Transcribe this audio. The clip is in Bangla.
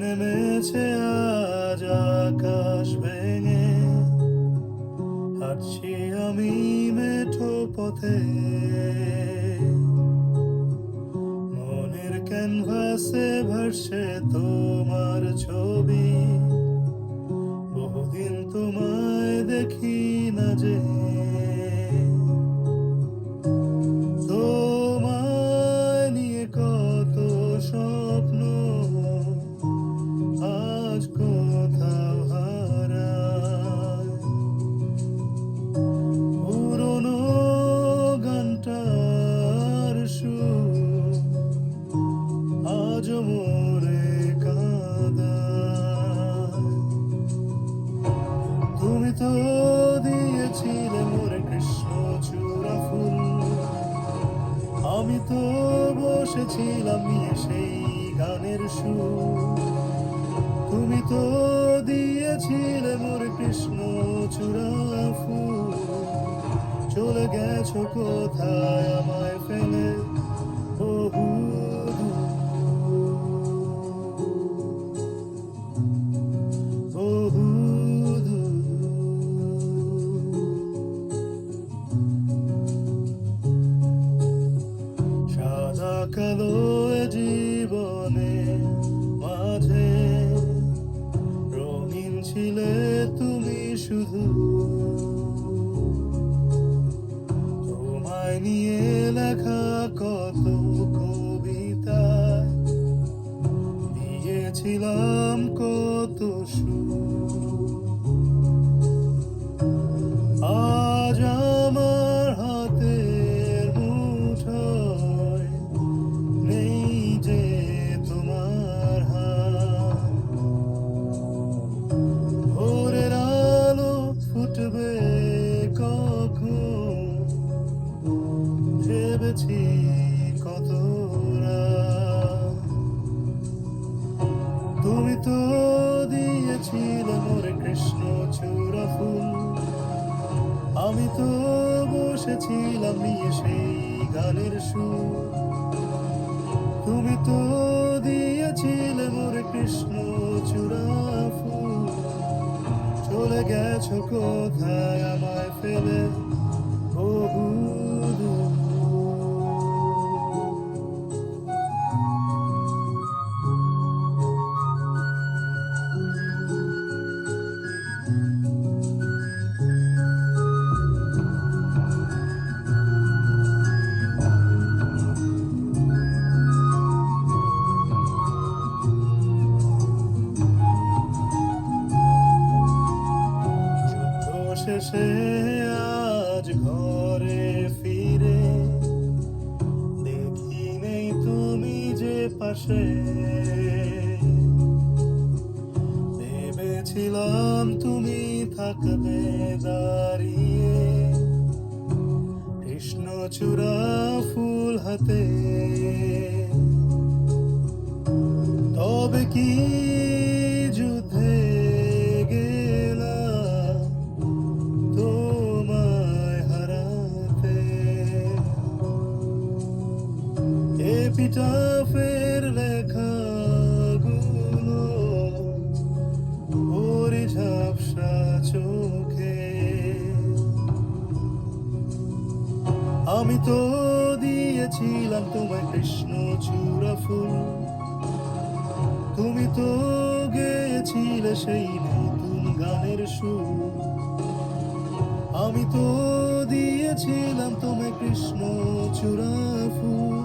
নেমেছে আজ আকাশ ভেঙে, হাঁটছি আমি মেঠো পথে। মনের ক্যানভাসে ভাসছে তোমার ছবি, বহুদিন তোমায় দেখি না যে। তোমায় নিয়ে কত স্বপ্ন আজ কোথাও হারায়। পুরনো গানটার সুর আজ মোরে কাঁদায়। তুমি তো দিয়েছিলে মোরে কৃষ্ণচূড়া ফুল, আমি তো বসেছিলাম নিয়ে সেই গানের সুর। তুমি তো দিয়েছিলে মোরে কৃষ্ণচূড়া ফুল, চলে গেছো কোথায় আমায় ফেলে বহু বহু সাদা কালো জীবনে মাঝে রঙিন ছিলে তুমি শুধু। তোমায় নিয়ে লেখা কত কবিতা, দিয়েছিলাম কত সুর। আজ আমার হাতের মুঠোয় নেই যে তোমার হাত। ভোরের আলো ফুটবে কখন ভেবেছি কত রাত। তুমি তো দিয়েছিলে মোরে কৃষ্ণচূড়া ফুল, আমি তো বসেছিলাম নিয়ে সেই গানের সুর। তুমি তো দিয়েছিলে মোরে কৃষ্ণচূড়া ফুল, চলে গেছো কোথায় আমায় ফেলে বহু দূর। শেষে আজ ঘরে ফিরে দেখি নেই তুমি যে পাশে। ভেবেছিলাম তুমি থাকবে দাঁড়িয়ে কৃষ্ণচূড়া ফুল হাতে। তবে কি যুদ্ধে গেলাম তোমায় হারাতে। এপিটাফের লেখাগুলো ওরে ঝাপসা চোখে। আমি তো দিয়েছিলাম তোমায় কৃষ্ণচূড়া ফুল, তুমি তো গেয়েছিলে সেই নতুন গানের সুর। আমি তো দিয়েছিলাম তোমায় কৃষ্ণচূড়া ফুল,